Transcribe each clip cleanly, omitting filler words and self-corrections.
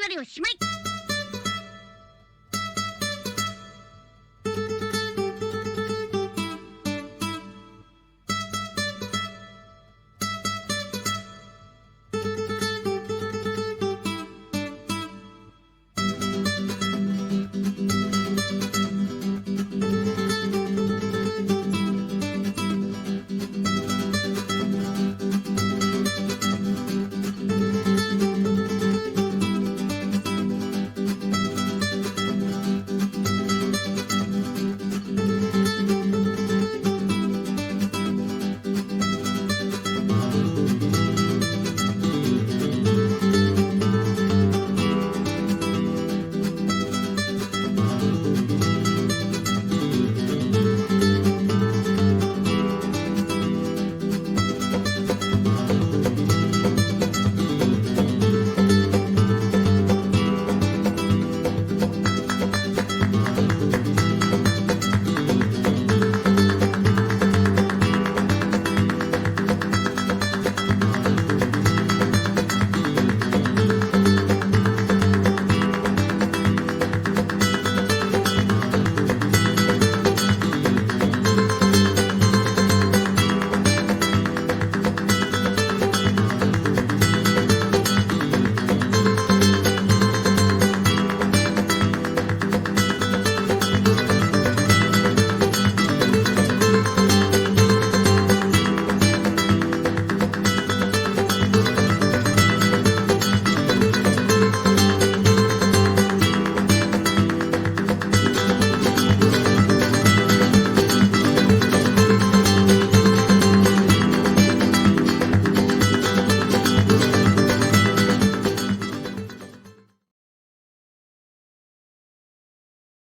りおしまい。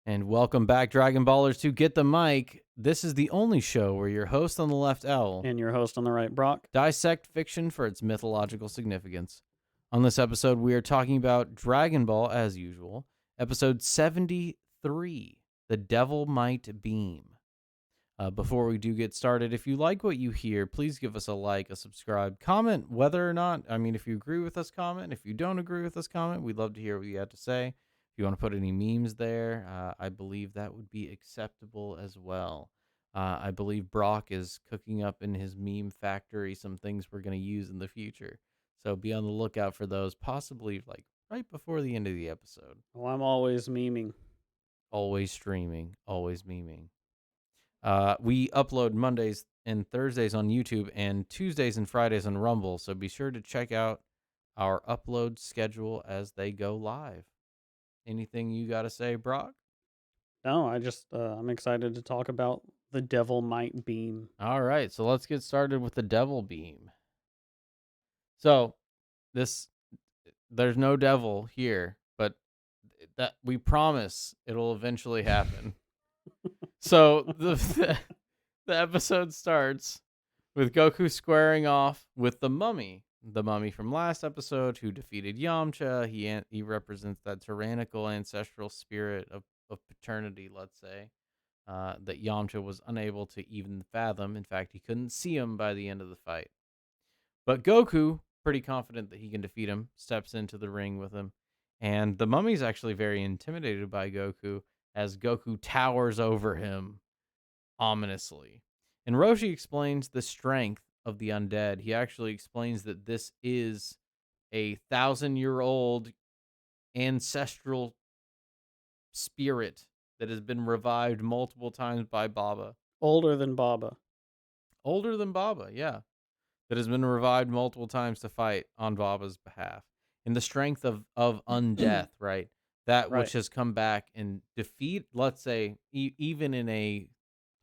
And welcome back, Dragon Ballers, to Get the Mic. This is the only show where your host on the left, L, and your host on the right, Brock, dissect fiction for its mythological significance. On this episode, we are talking about Dragon Ball, as usual, episode 73, The Devilmite Beam. Before we do get started, if you like what you hear, please give us a like, a subscribe, comment whether or not, if you agree with us, comment. If you don't agree with us, comment. We'd love to hear what you have to say. If you want to put any memes there, I believe that would be acceptable as well. I believe Brock is cooking up in his meme factory some things we're going to use in the future. So be on the lookout for those, possibly like right before the end of the episode. Well, I'm always memeing. Always streaming, always memeing. We upload Mondays and Thursdays on YouTube and Tuesdays and Fridays on Rumble, so be sure to check out our upload schedule as they go live. Anything you got to say, Brock? No, I'm excited to talk about the Devilmite Beam. All right, so let's get started with the Devil Beam. So, there's no devil here, but that we promise it'll eventually happen. So the episode starts with Goku squaring off with the mummy from last episode who defeated Yamcha. He represents that tyrannical ancestral spirit of paternity, let's say, that Yamcha was unable to even fathom. In fact, he couldn't see him by the end of the fight. But Goku, pretty confident that he can defeat him, steps into the ring with him. And the mummy's actually very intimidated by Goku as Goku towers over him ominously. And Roshi explains the strength of the undead. He actually explains that this is a 1,000-year-old ancestral spirit that has been revived multiple times by Baba. Older than Baba. Older than Baba, yeah. That has been revived multiple times to fight on Baba's behalf. And the strength of undeath, right? That which has come back and defeat, let's say, even in a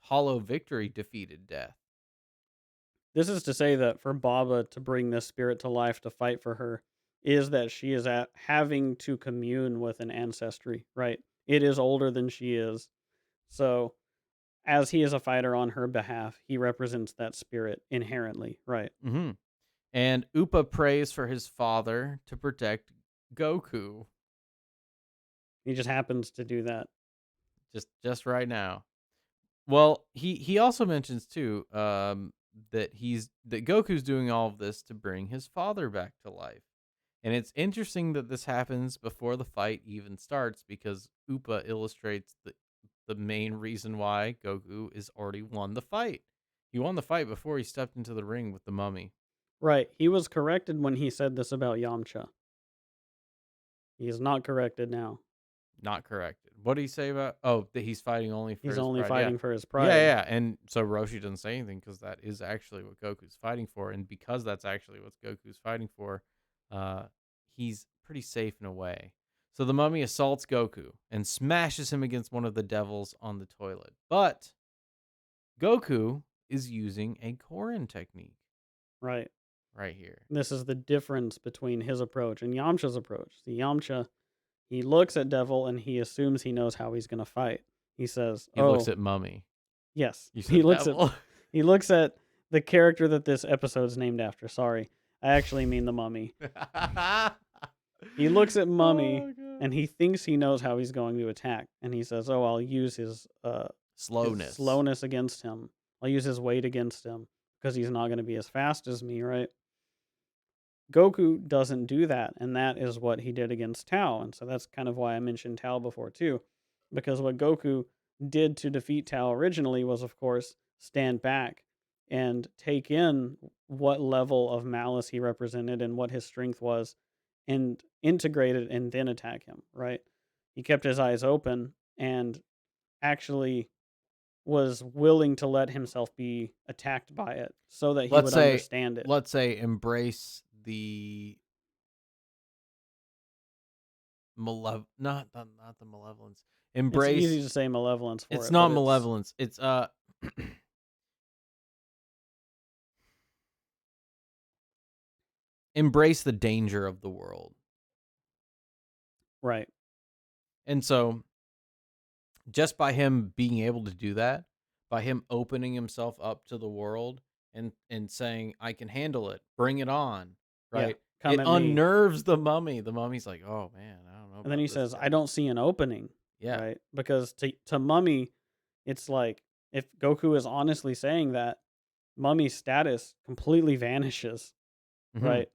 hollow victory, defeated death. This is to say that for Baba to bring this spirit to life to fight for her is that she is having to commune with an ancestry, right? It is older than she is. So as he is a fighter on her behalf, he represents that spirit inherently, right? Mm-hmm. And Upa prays for his father to protect Goku. He just happens to do that. Just right now. Well, he also mentions too that Goku's doing all of this to bring his father back to life. And it's interesting that this happens before the fight even starts because Upa illustrates the main reason why Goku is already won the fight. He won the fight before he stepped into the ring with the mummy. Right. He was corrected when he said this about Yamcha. He is not corrected now. Not corrected. What did he say about? Oh, that he's fighting only for He's his only pride. Yeah, fighting for his yeah, pride. yeah. And so Roshi doesn't say anything because that is actually what Goku's fighting for, and because that's actually what Goku's fighting for, uh, he's pretty safe in a way. So the mummy assaults Goku and smashes him against one of the devils on the toilet, but Goku is using a Korin technique Right. right here. This is the difference between his approach and Yamcha's approach. The Yamcha, he looks at Devil and he assumes he knows how he's going to fight. He says, He looks "Oh, at mummy. yes." You He said looks at devil. he looks at the character that this episode's named after. Sorry. I actually mean the mummy. He looks at Mummy Oh god. and he thinks he knows how he's going to attack, and he says, "Oh, I'll use his Slowness. slowness against him. I'll use his weight against him because he's not going to be as fast as me, right?" Goku doesn't do that, and that is what he did against Tao, and so that's kind of why I mentioned Tao before too, because what Goku did to defeat Tao originally was, of course, stand back and take in what level of malice he represented and what his strength was, and integrate it and then attack him. Right? He kept his eyes open and actually was willing to let himself be attacked by it so that he let's would say understand it. let's say embrace the not the malevolence. It's easy Embrace to say malevolence for it's it, but not it's malevolence. It's embrace the danger of the world. right. And so just by him being able to do that, by him opening himself up to the world and saying, I can handle it, bring it on, Yeah. right? Come It at me. unnerves the mummy. The mummy's like, oh man, I don't know And then about he this says, I guy. don't see an opening. Yeah. Right. Because to Mummy, it's like if Goku is honestly saying that, Mummy's status completely vanishes. Because Right.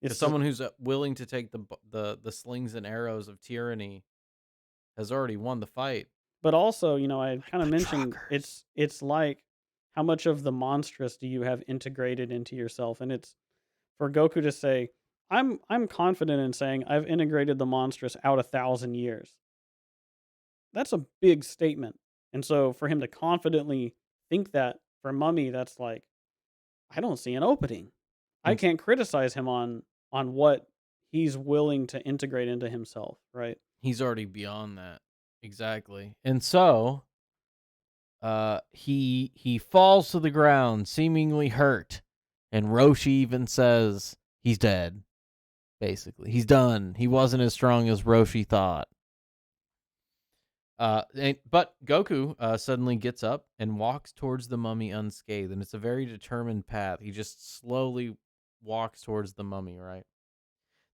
It's just, someone who's willing to take the slings and arrows of tyranny has already won the fight. but also, I Like kind of the mentioned truckers. it's like how much of the monstrous do you have integrated into yourself? And it's for Goku to say, I'm confident in saying I've integrated the monstrous out 1,000 years. That's a big statement. And so for him to confidently think that for Mummy, that's like, I don't see an opening. I And can't criticize him on what he's willing to integrate into himself, right? he's already beyond that. Exactly. And so he falls to the ground, seemingly hurt, and Roshi even says he's dead. Basically, he's done. He wasn't as strong as Roshi thought. But Goku suddenly gets up and walks towards the mummy unscathed, and it's a very determined path. He just slowly walks towards the mummy. Right.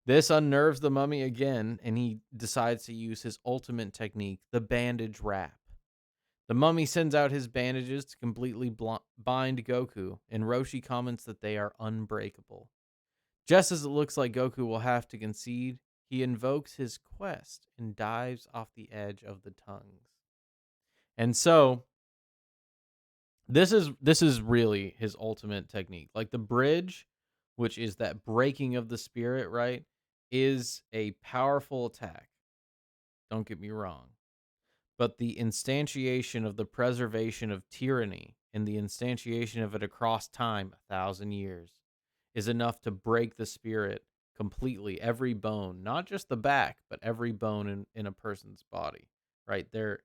This unnerves the mummy again, and he decides to use his ultimate technique, the bandage wrap. The mummy sends out his bandages to completely bind Goku, and Roshi comments that they are unbreakable. Just as it looks like Goku will have to concede, he invokes his quest and dives off the edge of the tongues. And so this is really his ultimate technique. Like the bridge, which is that breaking of the spirit, right, is a powerful attack. Don't get me wrong. But the instantiation of the preservation of tyranny and the instantiation of it across time, 1,000 years, is enough to break the spirit completely, every bone, not just the back, but every bone in a person's body, right? Their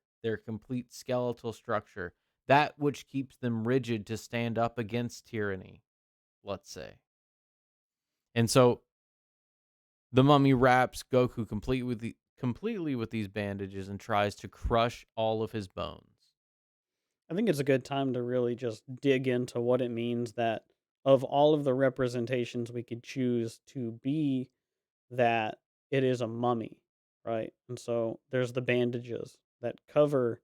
complete skeletal structure, that which keeps them rigid to stand up against tyranny, let's say. And so the mummy wraps Goku completely with these bandages and tries to crush all of his bones. I think it's a good time to really just dig into what it means that of all of the representations we could choose to be, that it is a mummy, right? And so there's the bandages that cover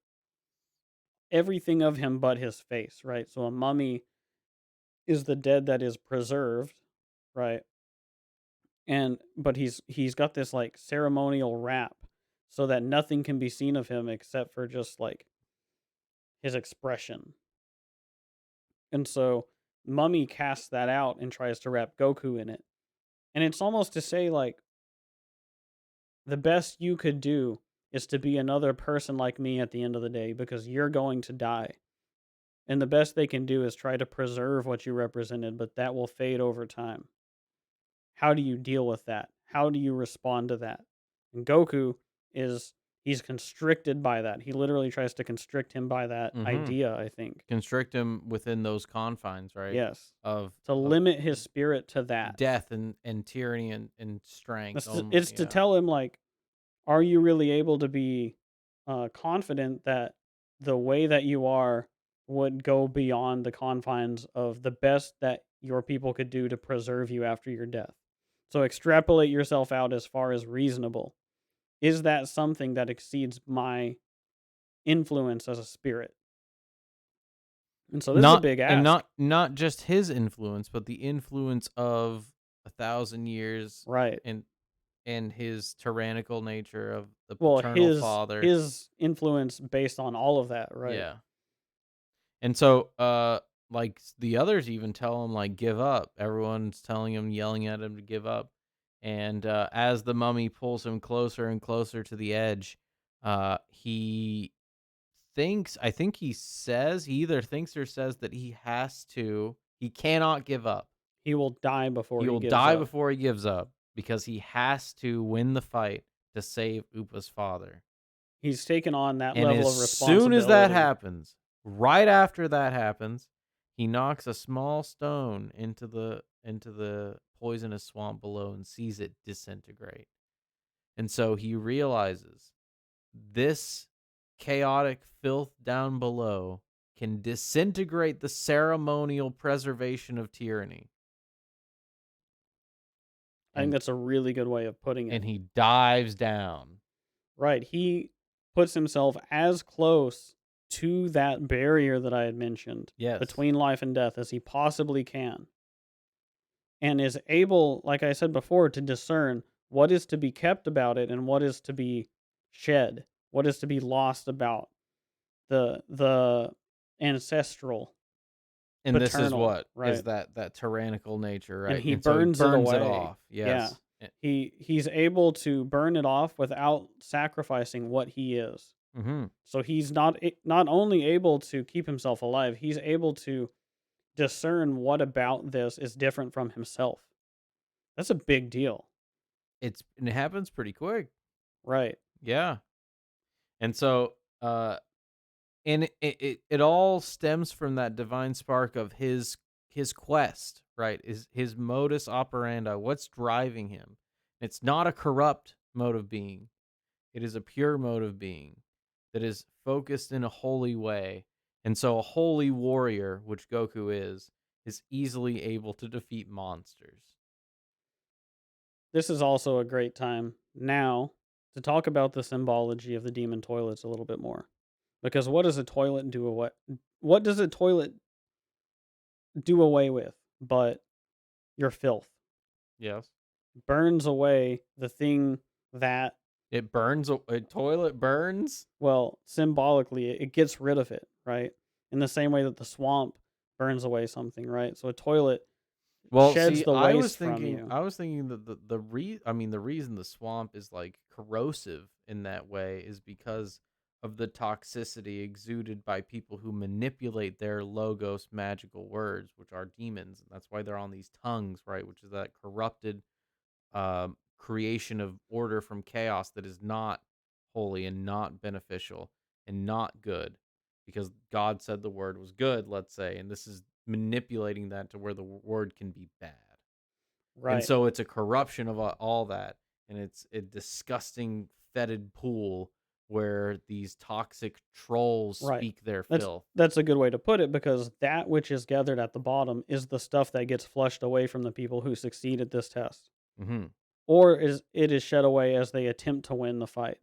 everything of him but his face, right? So a mummy is the dead that is preserved, right? but he's got this like ceremonial wrap so that nothing can be seen of him except for just like his expression. And so Mummy casts that out and tries to wrap Goku in it. And it's almost to say like the best you could do is to be another person like me at the end of the day because you're going to die. And the best they can do is try to preserve what you represented, but that will fade over time. How do you deal with that? How do you respond to that? And Goku is he's constricted by that. He literally tries to constrict him by that Mm-hmm. idea, I think. Constrict him within those confines, right? Yes. Of To of limit his spirit to that. death and tyranny and strength It's only. to Yeah. tell him like, are you really able to be confident that the way that you are would go beyond the confines of the best that your people could do to preserve you after your death? So extrapolate yourself out as far as reasonable. Is that something that exceeds my influence as a spirit? And so this is a Not big and ask. not just his influence, but the influence of 1,000 years Right. and his tyrannical nature of the Well, paternal father. his influence based on all of that, right? Yeah. And so, like the others even tell him like give up. Everyone's telling him, yelling at him to give up. And as the mummy pulls him closer and closer to the edge, he thinks. I think he either thinks or says that he cannot give up. He will die before He he will gives die up. before he gives up because he has to win the fight to save Upa's father. He's taken on that And level as of soon as that responsibility. happens, right after that happens, he knocks a small stone into the poisonous swamp below and sees it disintegrate. And so he realizes this chaotic filth down below can disintegrate the ceremonial preservation of tyranny. I think And that's a really good way of putting it. he dives down. Right. He puts himself as close to that barrier that I had mentioned Yes. between life and death as he possibly can, and is able, like I said before, to discern what is to be kept about it and what is to be shed, what is to be lost about the ancestral And this is paternal, what is right? that tyrannical nature, And right? he And so he burns it burns it away. off. Yeah. Yes. He's able to burn it off without sacrificing what he is. Mm-hmm. So he's not only able to keep himself alive, he's able to discern what about this is different from himself. That's a big deal. And it happens pretty quick. Right. Yeah. And so and it all stems from that divine spark of his quest, right? Is his modus operandi, what's driving him? It's not a corrupt mode of being. It is a pure mode of being that is focused in a holy way. And so a holy warrior, which Goku is easily able to defeat monsters. This is also a great time now to talk about the symbology of the demon toilets a little bit more. Because what does a toilet do away with but your filth? Yes. Burns away the thing that, It burns a toilet burns? well, symbolically, it gets rid of it, right? In the same way that the swamp burns away something, right? So a toilet Well, sheds see, the waste from you. I was thinking that the reason the swamp is like corrosive in that way is because of the toxicity exuded by people who manipulate their logos magical words, which are demons. And that's why they're on these tongues, right? Which is that corrupted creation of order from chaos that is not holy and not beneficial and not good because God said the word was good, let's say, and this is manipulating that to where the word can be bad. And Right, so it's a corruption of all that, and it's a disgusting fetid pool where these toxic trolls right. speak their That's filth. that's a good way to put it because that which is gathered at the bottom is the stuff that gets flushed away from the people who succeed at this test. Hmm. Or it is shed away as they attempt to win the fight.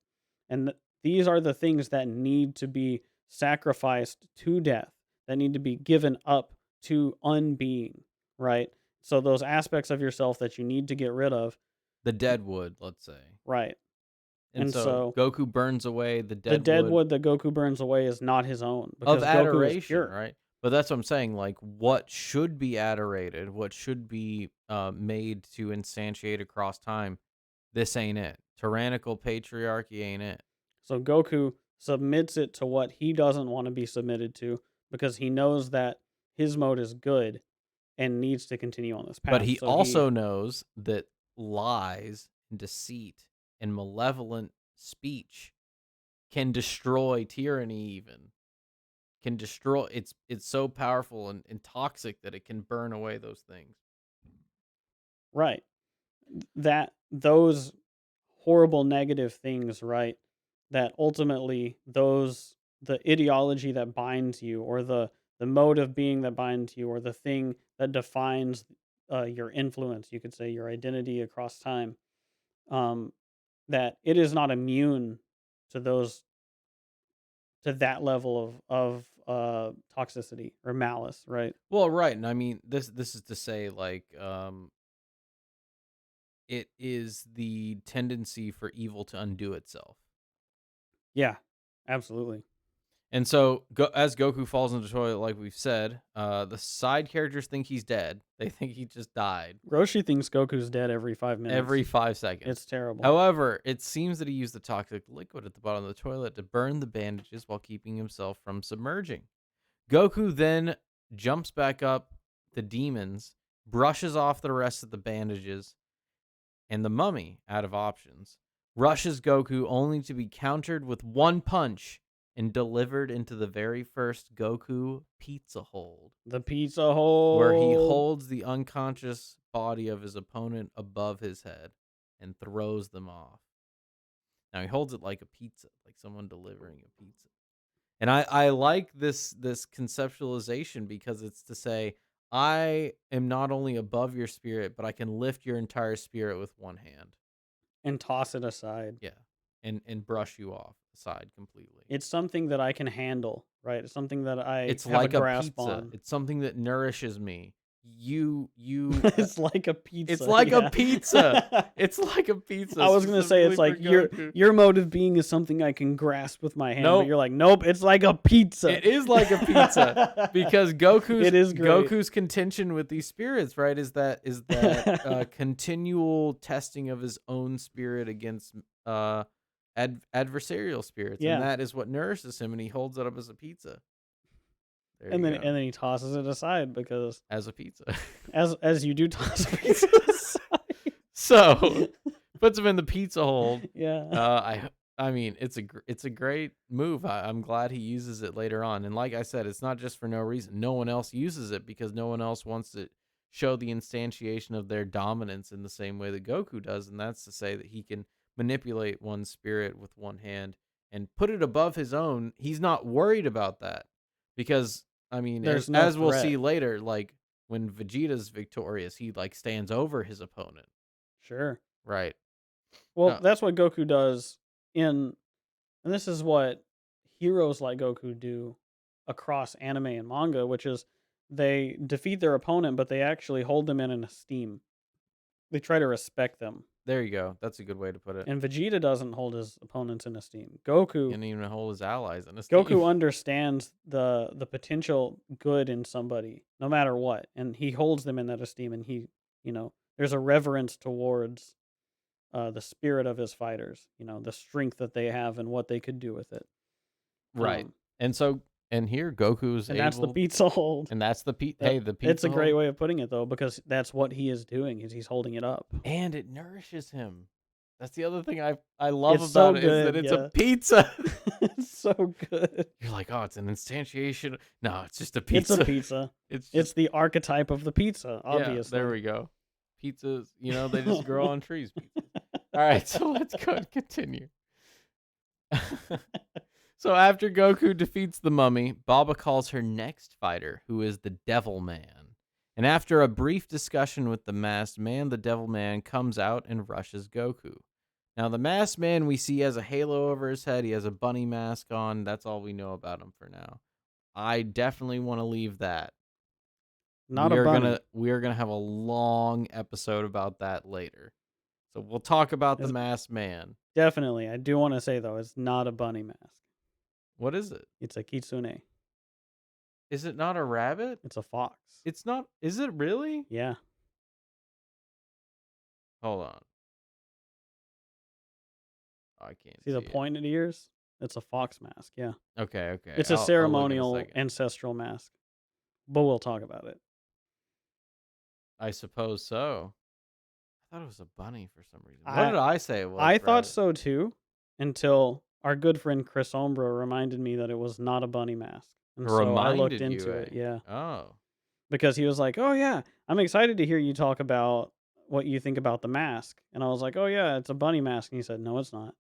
And these are the things that need to be sacrificed to death, that need to be given up to unbeing, right? So those aspects of yourself that you need to get rid of, The dead wood, let's say. right? And And so so Goku burns away the the dead dead wood wood that Goku burns away is not his own of because Goku is adoration, pure. right? But that's what I'm saying. Like, what should be adorated, what should be made to instantiate across time, this ain't it. Tyrannical patriarchy ain't it. So Goku submits it to what he doesn't want to be submitted to because he knows that his mode is good and needs to continue on this But path. he So he also knows that lies and deceit and malevolent speech can destroy tyranny even. Can destroy it's so powerful and toxic that it can burn away those things. right, that those horrible negative things, right? That ultimately the ideology that binds you, or the mode of being that binds you, or the thing that defines your influence, you could say your identity across time, um, that it is not immune to those to that level of toxicity or malice, right? Well, right, and I mean this is to say like it is the tendency for evil to undo itself. Yeah, absolutely. And so, as Goku falls into the toilet, like we've said, the side characters think he's dead. They think he just died Roshi thinks Goku's dead every 5 minutes. every 5 seconds. It's terrible. However, it seems that he used the toxic liquid at the bottom of the toilet to burn the bandages while keeping himself from submerging. Goku then jumps back up the demons, brushes off the rest of the bandages, and the mummy, out of options, rushes Goku only to be countered with one punch and delivered into the very first Goku pizza hold, The pizza where he hole. holds the unconscious body of his opponent above his head and throws them off. Now he holds it like a pizza, like someone delivering a pizza. And I like this conceptualization because it's to say I am not only above your spirit, but I can lift your entire spirit with one hand. And toss it aside. Yeah. And brush you off aside completely. It's something that I can handle, right? It's something that I It's have a like a grasp pizza. on. It's something that nourishes me. You It's like a pizza. it's like a yeah. pizza. It's like a pizza I was gonna say it's specifically like for Goku. your mode of being is something I can grasp with my hand, but Nope. you're like, nope, it's like a pizza. It is like a pizza because It is great. Goku's contention with these spirits, right, is that continual testing of his own spirit against adversarial spirits, and Yeah. that is what nourishes him, and he holds it up as a pizza. There And you then go, he tosses it aside because as a pizza. as you do toss pizzas aside. So puts him in the pizza hold. Yeah. I mean, it's a great move. I'm glad he uses it later on. And like I said, it's not just for no reason. No one else uses it because no one else wants to show the instantiation of their dominance in the same way that Goku does, and that's to say that he can manipulate one's spirit with one hand and put it above his own. He's not worried about that because I mean, There's no as we'll threat. see later, like when Vegeta's victorious, he like stands over his opponent, Sure. right? Well, Uh, that's what Goku does in and this is what heroes like Goku do across anime and manga, which is they defeat their opponent, but they actually hold them in an esteem. They try to respect them. There you go. That's a good way to put it. And Vegeta doesn't hold his opponents in esteem. And even hold his allies in esteem. Goku understands the potential good in somebody, no matter what, and he holds them in that esteem. And there's a reverence towards the spirit of his fighters. The strength that they have and what they could do with it. Right. And so, and here Goku's And that's the able, pizza hold. and that's the That- hey, the pizza. It's a great hold, way of putting it, though, because that's what he is doing. Is he's holding it up. and it nourishes him. That's the other thing I love It's about so it is that good, it's yeah. a pizza. It's so good. You're like, oh, it's an instantiation. No, it's just a It's pizza. a pizza. It's It's the archetype of the pizza. yeah, Obviously. there we go. Pizzas, they just grow on trees. Pizzas. All right, so let's go and continue. So after Goku defeats the mummy, Baba calls her next fighter, who is the Devil Man. And after a brief discussion with the masked man, the Devil Man comes out and rushes Goku. Now, the masked man we see has a halo over his head. He has a bunny mask on. That's all we know about him for now. I definitely want to leave that. Not a bunny. We are gonna have a long episode about that later. So we'll talk about the It's masked man. definitely. I do want to say though, it's not a bunny mask. What is it? It's a kitsune. Is it not a rabbit? It's a fox. It's not. Is it really? Yeah. Hold on. I can't See the see it. pointed ears? It's a fox mask. Yeah. Okay, okay. It's a I'll look in a ceremonial second. ancestral mask. But we'll talk about it. I suppose so. I thought it was a bunny for some reason. What I did I say it was, I thought Brad? so too, until our good friend Chris Ombra reminded me that it was not a bunny mask. And so I looked Reminded you, into it, eh? yeah. Oh. Because he was like, "Oh yeah, I'm excited to hear you talk about what you think about the mask." And I was like, "Oh yeah, it's a bunny mask." And he said, "No, it's not."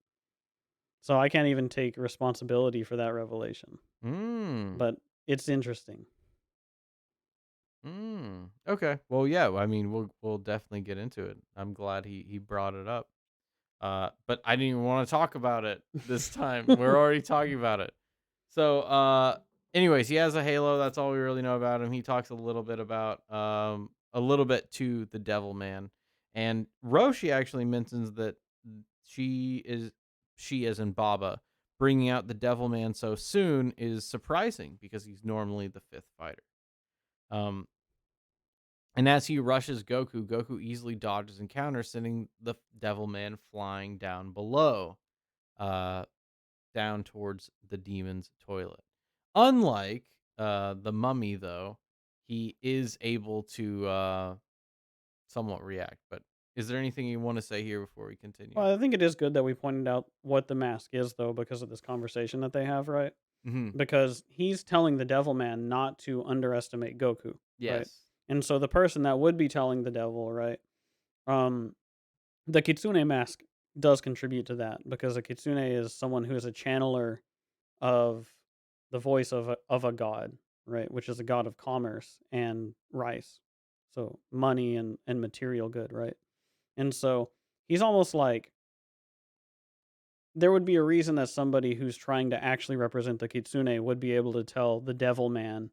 So I can't even take responsibility for that revelation. Hmm. But it's interesting. Okay. Well, yeah. I mean, we'll definitely get into it. I'm glad he brought it up. But I didn't even want to talk about it this time. We're already talking about it. So, anyways, he has a halo. That's all we really know about him. He talks a little bit about a little bit to the Devil Man, and Roshi actually mentions that she is she as in Baba bringing out the Devil Man so soon is surprising because he's normally the fifth fighter. Um, and as he rushes Goku, Goku easily dodges and counters, sending the Devil Man flying down below, uh, down towards the demon's toilet. Unlike the mummy, though, he is able to somewhat react. But is there anything you want to say here before we continue? Well, I think it is good that we pointed out what the mask is, though, because of this conversation that they have, right? Hmm. Because he's telling the Devil Man not to underestimate Goku, right? Yes. And so the person that would be telling the devil, right? Um, the Kitsune mask does contribute to that because a Kitsune is someone who is a channeler of the voice of a god, right? Which is a god of commerce and rice, so money and material good, right? And so he's almost like there would be a reason that somebody who's trying to actually represent the Kitsune would be able to tell the Devil Man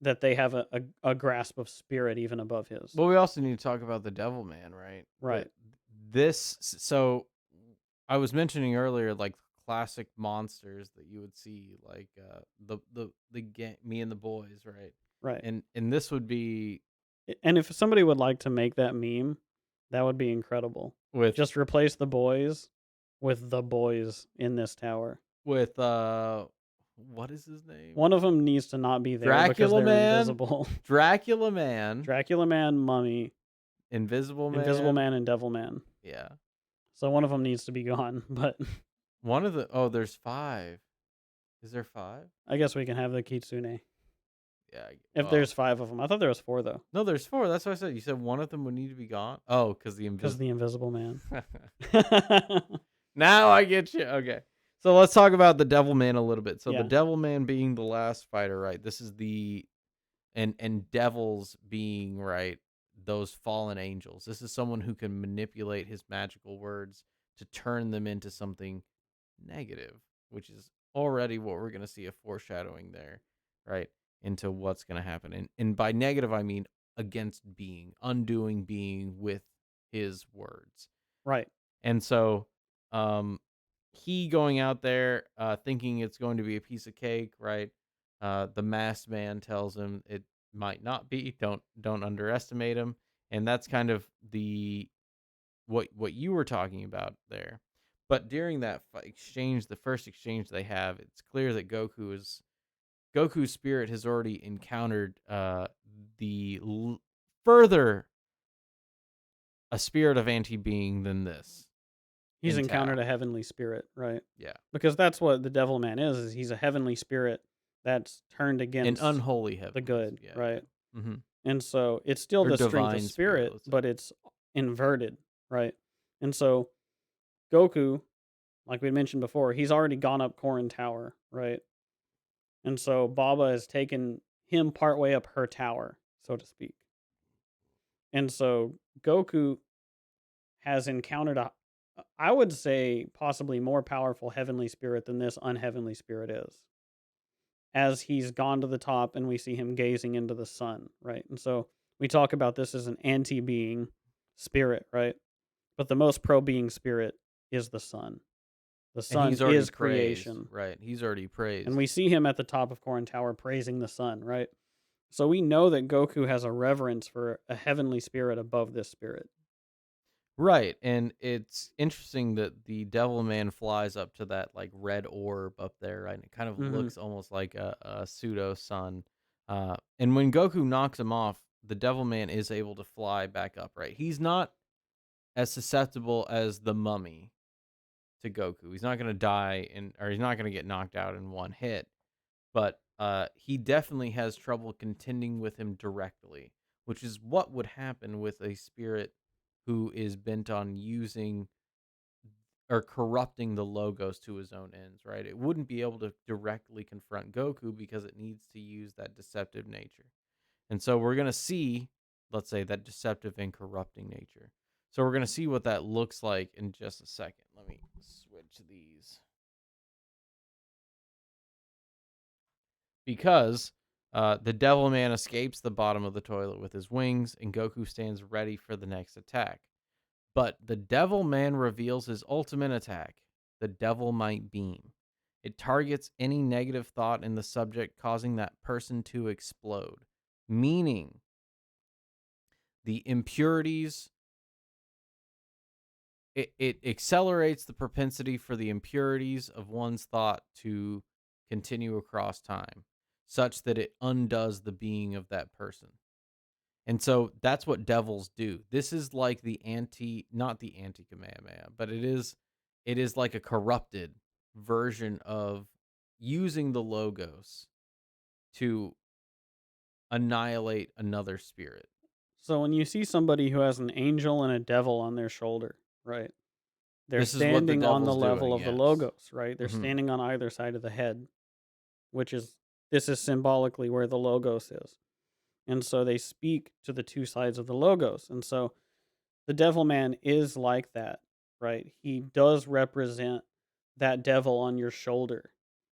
that they have a grasp of spirit even above his. Well, we also need to talk about the Devil Man, right? Right, So I was mentioning earlier, like classic monsters that you would see, like me and the boys, right? right. And this would be And if somebody would like to make that meme, that would be incredible. with Just replace the boys with the boys in this tower. with what is his name? One of them needs to not be there because Dracula they're Man, invisible. Dracula Man, Dracula Man, Mummy, Invisible Invisible Man. Man, and Devil Man. Yeah, So one of them needs to be gone, but one of the oh, there's five. Is there five? I guess we can have the Kitsune. Yeah. If Well, there's five of them. I thought there was four, though, no, there's four. That's what I said. You said one of them would need to be gone. Oh, because the because the invisible. Invisible Man. Now I get you. Okay. So let's talk about the Devil Man a little bit. So the Yeah, Devil Man being the last fighter, right? This is and devils being, right, those fallen angels. This is someone who can manipulate his magical words to turn them into something negative, which is already what we're going to see a foreshadowing there, right? Into what's going to happen. And by negative I mean against being, undoing being with his words. right. And so, he going out there, thinking it's going to be a piece of cake, right? The masked man tells him it might not be. Don't underestimate him. And that's kind of the what you were talking about there. But during that exchange, the first exchange they have, it's clear that Goku's spirit has already encountered the further a spirit of anti-being than this He's in encountered Tao. a heavenly spirit, right? Yeah. Because that's what the Devil Man is he's a heavenly spirit that's turned An against unholy the heavenly. good, Yeah, right? yeah. Mhm. And so it's still Or the strength of divine spirit, spirit, let's say. but it's inverted, right? And so Goku, like we mentioned before, he's already gone up Korin Tower, right? And so Baba has taken him partway up her tower, so to speak. And so Goku has encountered I would say, possibly more powerful heavenly spirit than this unheavenly spirit is. As he's gone to the top and we see him gazing into the sun, right? And so we talk about this as an anti being spirit, right? But the most pro-being spirit is the sun. The And sun he's already is praised, creation. right? He's already And praised. we see him at the top of Corn Tower praising the sun, right? So we know that Goku has a reverence for a heavenly spirit above this spirit. Right, and it's interesting that the Devil Man flies up to that like red orb up there, right? And it kind of Mhm. looks almost like a pseudo sun. And when Goku knocks him off, the Devil Man is able to fly back up, right? He's not as susceptible as the Mummy to Goku. He's not going to die or he's not going to get knocked out in one hit, but he definitely has trouble contending with him directly, which is what would happen with a spirit who is bent on using or corrupting the logos to his own ends, right? It wouldn't be able to directly confront Goku because it needs to use that deceptive nature. And so we're going to see, let's say, that deceptive and corrupting nature. So we're going to see what that looks like in just a second. Let me switch these. Because the Devil Man escapes the bottom of the toilet with his wings, and Goku stands ready for the next attack. But the Devil Man reveals his ultimate attack, the Devilmite beam. It targets any negative thought in the subject, causing that person to explode, meaning the impurities. It accelerates the propensity for the impurities of one's thought to continue across time, such that it undoes the being of that person. And so that's what devils do. This is like the not the anti Kamehameha, but it is like a corrupted version of using the logos to annihilate another spirit. So when you see somebody who has an angel and a devil on their shoulder, right? They're This is what the standing on the devil's level doing, of the yes. logos, right? They're Hmm. standing on either side of the head, which is this is symbolically where the logos is. And so they speak to the two sides of the logos. And so the devil man is like that, right? He does represent that devil on your shoulder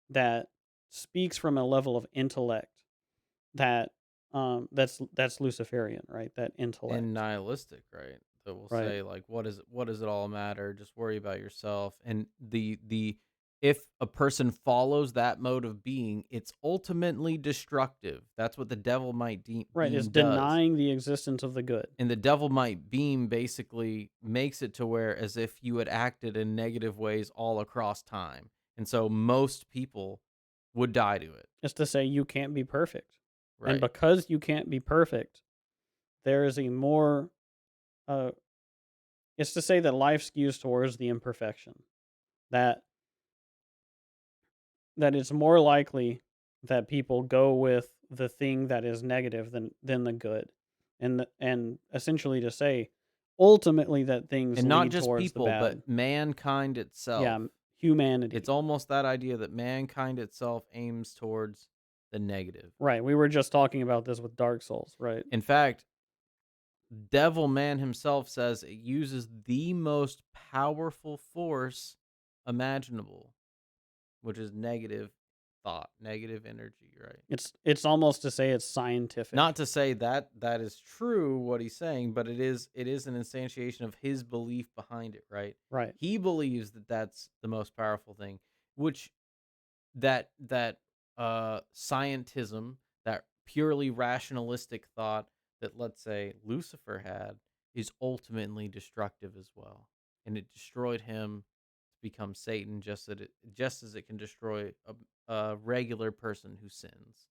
that speaks from a level of intellect that that's Luciferian, right? That And intellect, nihilistic, right? That will right? say like, what does it all matter? Just worry about yourself. And the if a person follows that mode of being, it's ultimately destructive. That's what the devil might Right, is beam does. denying the existence of the good. And the devil might beam basically makes it to where as if you had acted in negative ways all across time. And so most people would die to it. Is to say you can't be perfect. And Right. because you can't be perfect, there is a more uh it's to say that life skews towards the imperfection. That that it's more likely that people go with the thing that is negative than the good. And essentially to say ultimately that things And not lead just towards the people, bad. but mankind Yeah, itself. It's humanity. almost that idea that mankind itself aims towards the negative. Right. We were just talking about this with Dark Souls, right? In fact, Devil Man himself says it uses the most powerful force imaginable, which is negative thought, negative energy, right? It's almost to say it's scientific. Not to say that that is true what he's saying, but it is an instantiation of his belief behind it, right? Right. He believes that that's the most powerful thing, which that scientism, that purely rationalistic thought that let's say Lucifer had is ultimately destructive as well. And it destroyed him to become Satan just as it can destroy a regular person who sins.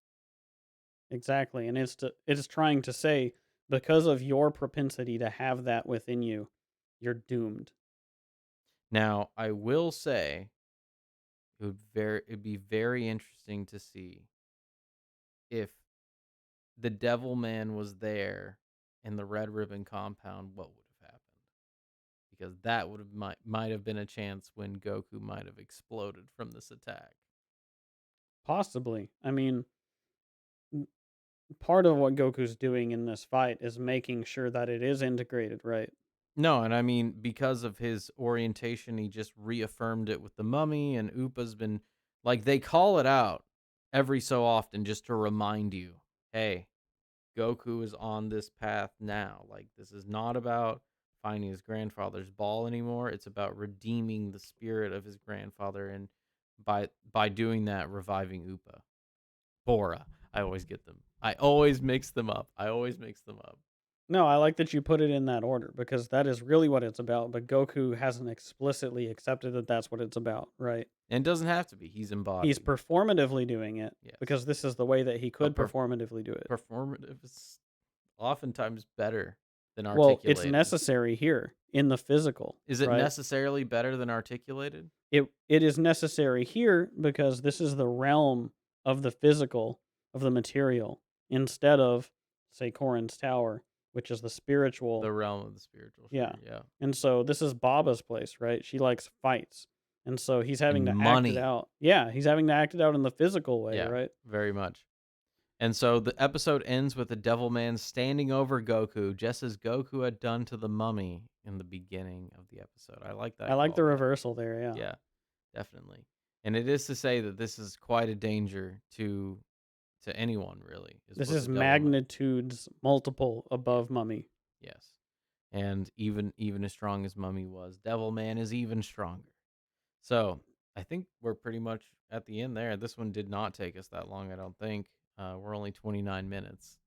Exactly. And it's trying to say because of your propensity to have that within you, you're doomed. Now, I will say it'd be very interesting to see if the Devil Man was there in the Red Ribbon compound, what would have happened? Because that would have might have been a chance when Goku might have exploded from this attack. Possibly. I mean, n- part of what Goku's doing in this fight is making sure that it is integrated, right? No, and I mean because of his orientation, he just reaffirmed it with the mummy, and Upa's been like they call it out every so often just to remind you, hey, Goku is on this path now. Like this is not about finding his grandfather's ball anymore. It's about redeeming the spirit of his grandfather, and by doing that, reviving Upa. Bora. I always get them. I always mix them up. No, I like that you put it in that order because that is really what it's about. But Goku hasn't explicitly accepted that that's what it's about, right? And it doesn't have to be. He's He's embodied. performatively doing it Yes. because this is the way that he could But performatively do it. performative is oftentimes better than Well, it's articulated. necessary here in the physical. Is it right? necessarily better than articulated? It is necessary here because this is the realm of the physical, of the material, instead of, say, Korin's tower, which is the spiritual. The realm of the spiritual. Sure, Yeah. yeah. And so this is Baba's place, right? She likes fights. And so he's having And to act money. it out. Yeah, he's having to act it out in the physical way, Yeah, right? very much. And so the episode ends with the Devil Man standing over Goku, just as Goku had done to the mummy in the beginning of the episode. I like that. I like the callback. reversal there, yeah. Yeah, definitely. And it is to say that this is quite a danger to anyone, really. This what is the Devil Man- magnitudes multiple above Mummy. Yes. And even as strong as Mummy was, Devil Man is even stronger. So I think we're pretty much at the end there. This one did not take us that long, I don't think. We're only 29 minutes.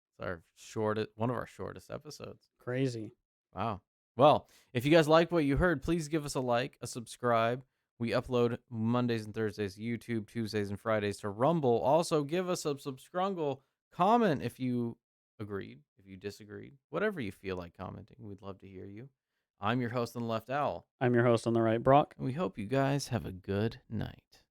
It's our one of our shortest episodes. Crazy. Wow. Well, if you guys liked what you heard, please give us a like, a subscribe. We upload Mondays and Thursdays to YouTube, Tuesdays and Fridays to Rumble. Also, give us a subscribe, comment if you agreed, if you disagreed, whatever you feel like commenting. We'd love to hear you. I'm your host on the Left Owl. I'm your host on the right, Brock. And we hope you guys have a good night.